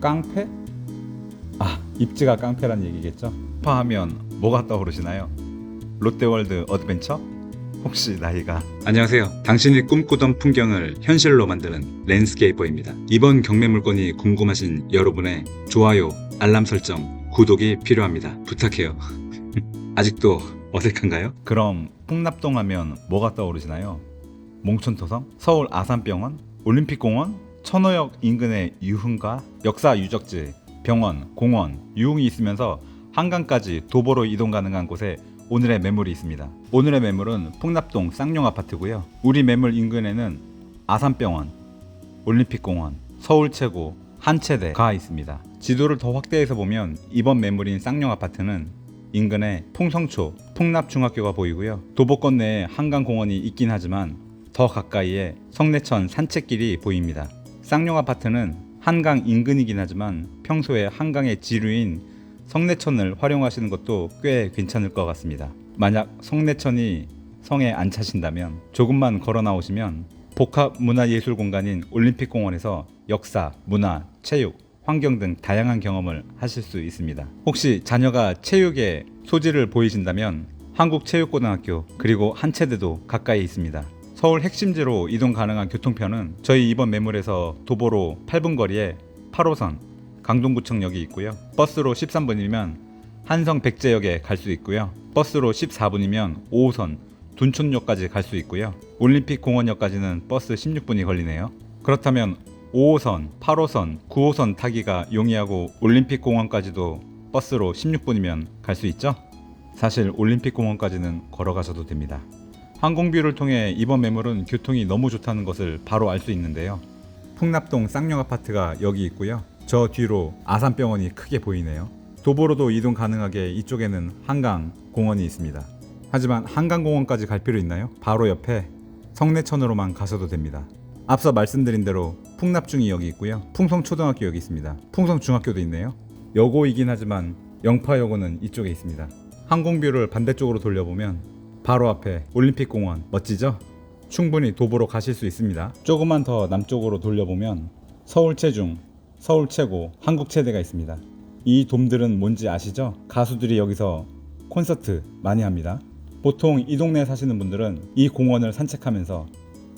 깡패? 아, 입지가 깡패란 얘기겠죠? 파하면 뭐가 떠오르시나요? 롯데월드 어드벤처? 혹시 나이가? 안녕하세요. 당신이 꿈꾸던 풍경을 현실로 만드는 랜스케이퍼입니다. 이번 경매 물건이 궁금하신 여러분의 좋아요, 알람 설정, 구독이 필요합니다. 부탁해요. 아직도 어색한가요? 그럼 풍납동 하면 뭐가 떠오르시나요? 몽촌토성? 서울 아산병원? 올림픽공원? 천호역 인근의 유흥가? 역사 유적지, 병원, 공원, 유흥이 있으면서 한강까지 도보로 이동 가능한 곳에 오늘의 매물이 있습니다. 오늘의 매물은 풍납동 쌍용 아파트고요. 우리 매물 인근에는 아산병원, 올림픽공원, 서울최고, 한체대가 있습니다. 지도를 더 확대해서 보면 이번 매물인 쌍용 아파트는 인근에 풍성초, 풍납중학교가 보이고요. 도보권 내에 한강공원이 있긴 하지만 더 가까이에 성내천 산책길이 보입니다. 쌍용 아파트는 한강 인근이긴 하지만 평소에 한강의 지류인 성내천을 활용하시는 것도 꽤 괜찮을 것 같습니다. 만약 성내천이 성에 안 차신다면 조금만 걸어 나오시면 복합문화예술공간인 올림픽공원에서 역사, 문화, 체육, 환경 등 다양한 경험을 하실 수 있습니다. 혹시 자녀가 체육에 소질을 보이신다면 한국체육고등학교 그리고 한체대도 가까이 있습니다. 서울 핵심지로 이동 가능한 교통편은 저희 이번 매물에서 도보로 8분 거리에 8호선 강동구청역이 있고요. 버스로 13분이면 한성 백제역에 갈 수 있고요. 버스로 14분이면 5호선 둔촌역까지 갈 수 있고요. 올림픽공원역까지는 버스 16분이 걸리네요. 그렇다면 5호선, 8호선, 9호선 타기가 용이하고 올림픽공원까지도 버스로 16분이면 갈 수 있죠? 사실 올림픽공원까지는 걸어가셔도 됩니다. 항공뷰를 통해 이번 매물은 교통이 너무 좋다는 것을 바로 알 수 있는데요. 풍납동 쌍용 아파트가 여기 있고요. 저 뒤로 아산병원이 크게 보이네요. 도보로도 이동 가능하게 이쪽에는 한강공원이 있습니다. 하지만 한강공원까지 갈 필요 있나요? 바로 옆에 성내천으로만 가셔도 됩니다. 앞서 말씀드린 대로 풍납중이 여기 있고요. 풍성초등학교 여기 있습니다. 풍성중학교도 있네요. 여고이긴 하지만 영파여고는 이쪽에 있습니다. 항공뷰를 반대쪽으로 돌려보면 바로 앞에 올림픽공원 멋지죠? 충분히 도보로 가실 수 있습니다. 조금만 더 남쪽으로 돌려보면 서울체중, 서울최고, 한국체대가 있습니다. 이 돔들은 뭔지 아시죠? 가수들이 여기서 콘서트 많이 합니다. 보통 이 동네에 사시는 분들은 이 공원을 산책하면서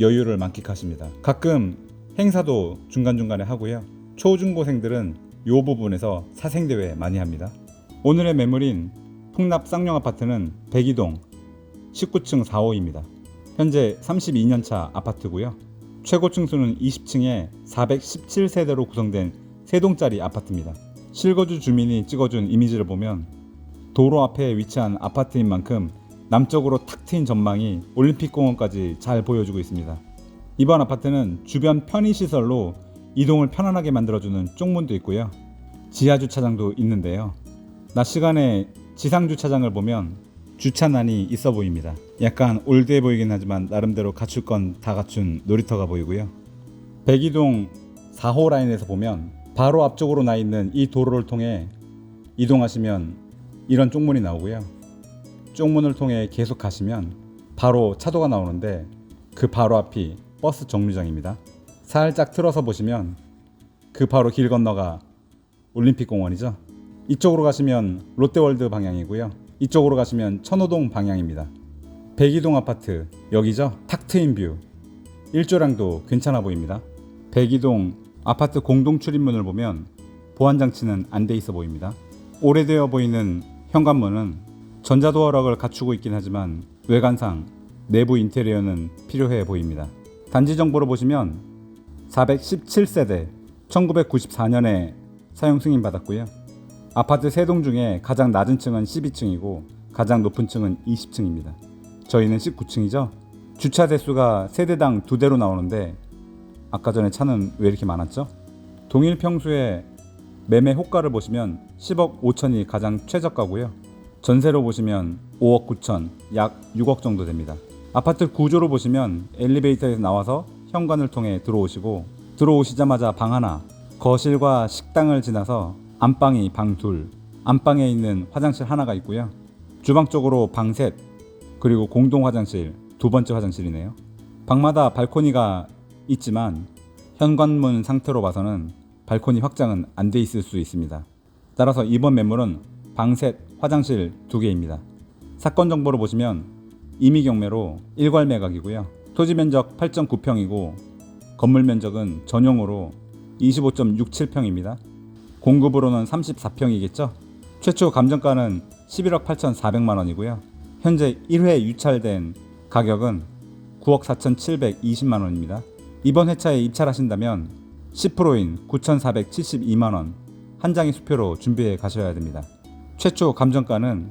여유를 만끽하십니다. 가끔 행사도 중간중간에 하고요. 초중고생들은 이 부분에서 사생대회 많이 합니다. 오늘의 매물인 풍납 쌍용 아파트는 102동 19층 4호입니다. 현재 32년차 아파트고요. 최고 층수는 20층에 417세대로 구성된 3동짜리 아파트입니다. 실거주 주민이 찍어준 이미지를 보면 도로 앞에 위치한 아파트인 만큼 남쪽으로 탁 트인 전망이 올림픽공원까지 잘 보여주고 있습니다. 이번 아파트는 주변 편의시설로 이동을 편안하게 만들어주는 쪽문도 있고요. 지하주차장도 있는데요. 낮 시간에 지상주차장을 보면 주차난이 있어 보입니다. 약간 올드해 보이긴 하지만 나름대로 갖출 건 다 갖춘 놀이터가 보이고요. 102동 4호 라인에서 보면 바로 앞쪽으로 나 있는 이 도로를 통해 이동하시면 이런 쪽문이 나오고요. 쪽문을 통해 계속 가시면 바로 차도가 나오는데 그 바로 앞이 버스 정류장입니다. 살짝 틀어서 보시면 그 바로 길 건너가 올림픽공원이죠. 이쪽으로 가시면 롯데월드 방향이고요. 이쪽으로 가시면 천호동 방향입니다. 102동 아파트 여기죠? 탁 트인 뷰. 일조량도 괜찮아 보입니다. 102동 아파트 공동 출입문을 보면 보안장치는 안 돼 있어 보입니다. 오래되어 보이는 현관문은 전자도어락을 갖추고 있긴 하지만 외관상 내부 인테리어는 필요해 보입니다. 단지 정보를 보시면 417세대 1994년에 사용 승인 받았고요. 아파트 3동 중에 가장 낮은 층은 12층이고 가장 높은 층은 20층입니다. 저희는 19층이죠. 주차 대수가 세대당 2대로 나오는데 아까 전에 차는 왜 이렇게 많았죠? 동일 평수의 매매 호가를 보시면 10억 5천이 가장 최저가고요. 전세로 보시면 5억 9천, 약 6억 정도 됩니다. 아파트 구조로 보시면 엘리베이터에서 나와서 현관을 통해 들어오시고 들어오시자마자 방 하나, 거실과 식당을 지나서 안방이 방 둘, 안방에 있는 화장실 하나가 있고요. 주방 쪽으로 방 셋, 그리고 공동 화장실, 2번째 화장실이네요. 방마다 발코니가 있지만 현관문 상태로 봐서는 발코니 확장은 안 돼 있을 수 있습니다. 따라서 이번 매물은 방 셋, 화장실 2개입니다. 사건 정보를 보시면 임의 경매로 일괄 매각이고요. 토지 면적 8.9평이고 건물 면적은 전용으로 25.67평입니다. 공급으로는 34평이겠죠. 최초 감정가는 11억 8,400만 원이고요. 현재 1회 유찰된 가격은 9억 4,720만 원입니다. 이번 회차에 입찰하신다면 10%인 9,472만 원 한 장의 수표로 준비해 가셔야 됩니다. 최초 감정가는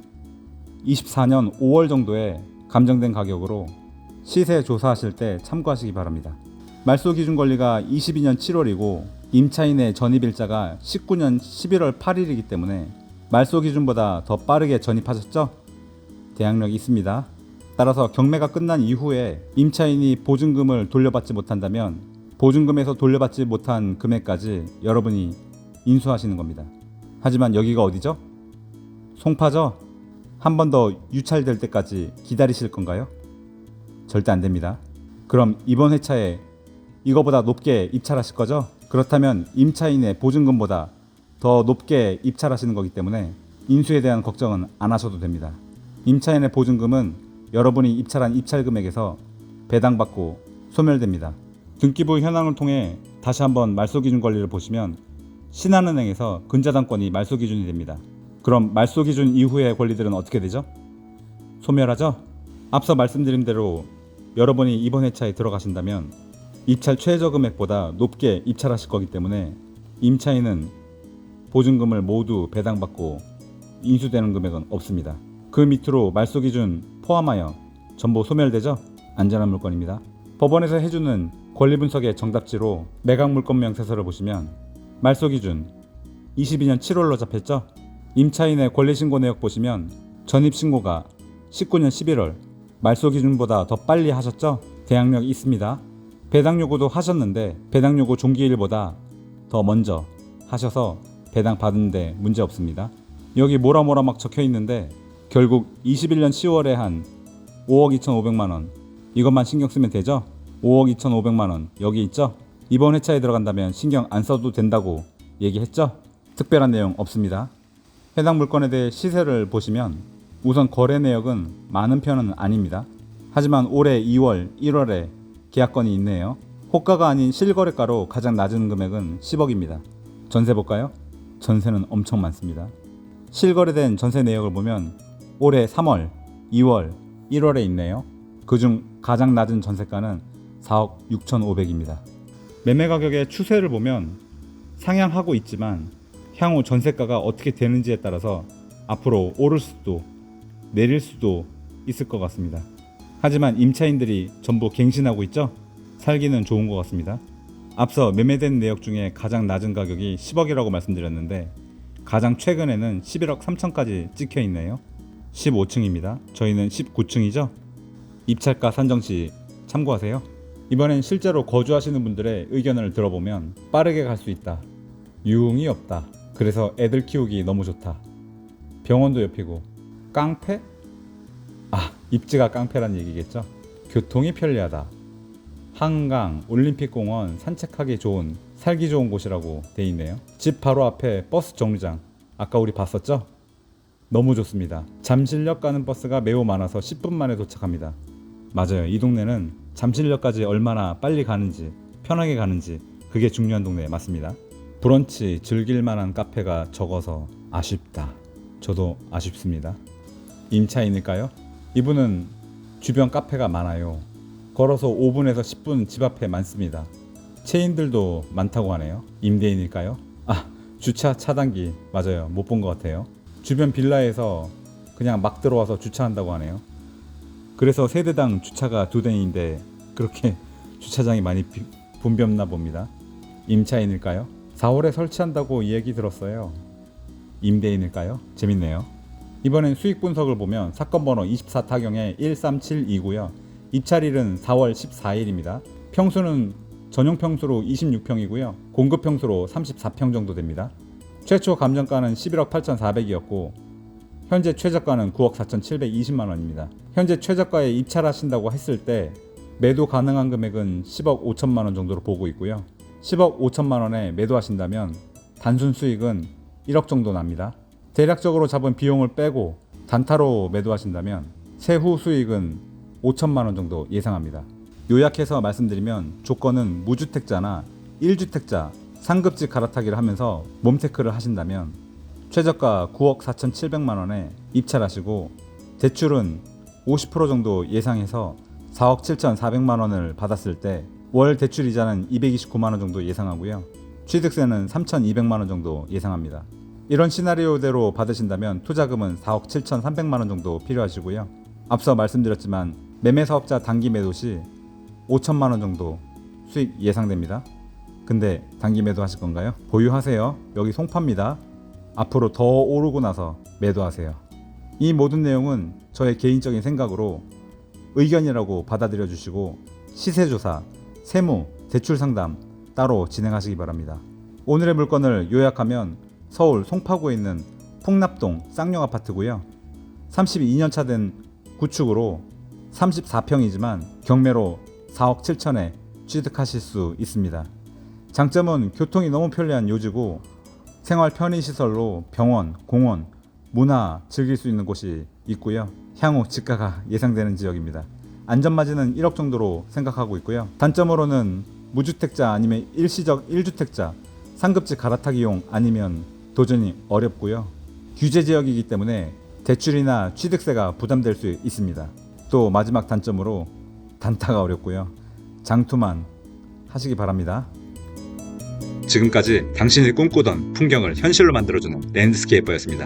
24년 5월 정도에 감정된 가격으로 시세 조사하실 때 참고하시기 바랍니다. 말소 기준 권리가 22년 7월이고 임차인의 전입일자가 19년 11월 8일이기 때문에 말소 기준보다 더 빠르게 전입하셨죠? 대항력이 있습니다. 따라서 경매가 끝난 이후에 임차인이 보증금을 돌려받지 못한다면 보증금에서 돌려받지 못한 금액까지 여러분이 인수하시는 겁니다. 하지만 여기가 어디죠? 송파죠? 한 번 더 유찰될 때까지 기다리실 건가요? 절대 안 됩니다. 그럼 이번 회차에 이거보다 높게 입찰하실 거죠? 그렇다면 임차인의 보증금보다 더 높게 입찰하시는 거기 때문에 인수에 대한 걱정은 안 하셔도 됩니다. 임차인의 보증금은 여러분이 입찰한 입찰 금액에서 배당받고 소멸됩니다. 등기부 현황을 통해 다시 한번 말소 기준 권리를 보시면 신한은행에서 근저당권이 말소 기준이 됩니다. 그럼 말소 기준 이후의 권리들은 어떻게 되죠? 소멸하죠? 앞서 말씀드린 대로 여러분이 이번 회차에 들어가신다면 입찰 최저 금액보다 높게 입찰하실 거기 때문에 임차인은 보증금을 모두 배당받고 인수되는 금액은 없습니다. 그 밑으로 말소 기준 포함하여 전부 소멸되죠? 안전한 물건입니다. 법원에서 해주는 권리분석의 정답지로 매각 물건 명세서를 보시면 말소 기준 22년 7월로 잡혔죠? 임차인의 권리신고 내역 보시면 전입신고가 19년 11월 말소 기준보다 더 빨리 하셨죠? 대항력이 있습니다. 배당 요구도 하셨는데 배당 요구 종기일보다 더 먼저 하셔서 배당 받는데 문제 없습니다. 여기 뭐라 막 적혀 있는데 결국 21년 10월에 한 5억 2,500만 원 이것만 신경 쓰면 되죠? 5억 2,500만 원 여기 있죠? 이번 회차에 들어간다면 신경 안 써도 된다고 얘기했죠? 특별한 내용 없습니다. 해당 물건에 대해 시세를 보시면 우선 거래 내역은 많은 편은 아닙니다. 하지만 올해 2월, 1월에 계약건이 있네요. 호가가 아닌 실거래가로 가장 낮은 금액은 10억입니다. 전세 볼까요? 전세는 엄청 많습니다. 실거래된 전세 내역을 보면 올해 3월, 2월, 1월에 있네요. 그중 가장 낮은 전세가는 4억 6,500입니다. 매매 가격의 추세를 보면 상향하고 있지만 향후 전세가가 어떻게 되는지에 따라서 앞으로 오를 수도 내릴 수도 있을 것 같습니다. 하지만 임차인들이 전부 갱신하고 있죠? 살기는 좋은 것 같습니다. 앞서 매매된 내역 중에 가장 낮은 가격이 10억이라고 말씀드렸는데 가장 최근에는 11억 3천까지 찍혀 있네요. 15층입니다. 저희는 19층이죠? 입찰가 산정 시 참고하세요. 이번엔 실제로 거주하시는 분들의 의견을 들어보면 빠르게 갈 수 있다. 유흥이 없다. 그래서 애들 키우기 너무 좋다. 병원도 옆이고 깡패? 입지가 깡패란 얘기겠죠. 교통이 편리하다. 한강, 올림픽공원 산책하기 좋은 살기 좋은 곳이라고 돼 있네요. 집 바로 앞에 버스 정류장 아까 우리 봤었죠? 너무 좋습니다. 잠실역 가는 버스가 매우 많아서 10분 만에 도착합니다. 맞아요. 이 동네는 잠실역까지 얼마나 빨리 가는지 편하게 가는지 그게 중요한 동네 맞습니다. 브런치 즐길 만한 카페가 적어서 아쉽다. 저도 아쉽습니다. 임차인일까요? 이분은 주변 카페가 많아요. 걸어서 5분에서 10분 집 앞에 많습니다. 체인들도 많다고 하네요. 임대인일까요? 주차 차단기 맞아요. 못 본 것 같아요. 주변 빌라에서 그냥 막 들어와서 주차한다고 하네요. 그래서 세대당 주차가 2대인데 그렇게 주차장이 많이 붐볐나 봅니다. 임차인일까요? 4월에 설치한다고 얘기 들었어요. 임대인일까요? 재밌네요. 이번엔 수익 분석을 보면 사건 번호 24타경에 13729고요. 입찰일은 4월 14일입니다. 평수는 전용 평수로 26평이고요. 공급 평수로 34평 정도 됩니다. 최초 감정가는 11억 8,400이었고 현재 최저가는 9억 4,720만 원입니다. 현재 최저가에 입찰하신다고 했을 때 매도 가능한 금액은 10억 5천만 원 정도로 보고 있고요. 10억 5천만 원에 매도하신다면 단순 수익은 1억 정도 납니다. 대략적으로 잡은 비용을 빼고 단타로 매도하신다면 세후 수익은 5천만 원 정도 예상합니다. 요약해서 말씀드리면 조건은 무주택자나 1주택자 상급지 갈아타기를 하면서 몸테크를 하신다면 최저가 9억 4,700만 원에 입찰하시고 대출은 50% 정도 예상해서 4억 7,400만 원을 받았을 때 월 대출 이자는 229만 원 정도 예상하고요. 취득세는 3,200만 원 정도 예상합니다. 이런 시나리오대로 받으신다면 투자금은 4억 7,300만 원 정도 필요하시고요. 앞서 말씀드렸지만 매매 사업자 단기 매도 시 5천만 원 정도 수익 예상됩니다. 근데 단기 매도 하실 건가요? 보유하세요. 여기 송파입니다. 앞으로 더 오르고 나서 매도하세요. 이 모든 내용은 저의 개인적인 생각으로 의견이라고 받아들여 주시고 시세조사, 세무, 대출 상담 따로 진행하시기 바랍니다. 오늘의 물건을 요약하면 서울 송파구에 있는 풍납동 쌍용 아파트고요. 32년차 된 구축으로 34평이지만 경매로 4억 7천에 취득하실 수 있습니다. 장점은 교통이 너무 편리한 요지고 생활 편의시설로 병원, 공원, 문화 즐길 수 있는 곳이 있고요. 향후 집가가 예상되는 지역입니다. 안전마진은 1억 정도로 생각하고 있고요. 단점으로는 무주택자 아니면 일시적 1주택자 상급지 갈아타기용 아니면 도전이 어렵고요. 규제 지역이기 때문에 대출이나 취득세가 부담될 수 있습니다. 또 마지막 단점으로 단타가 어렵고요. 장투만 하시기 바랍니다. 지금까지 당신이 꿈꾸던 풍경을 현실로 만들어주는 랜드스케이퍼였습니다.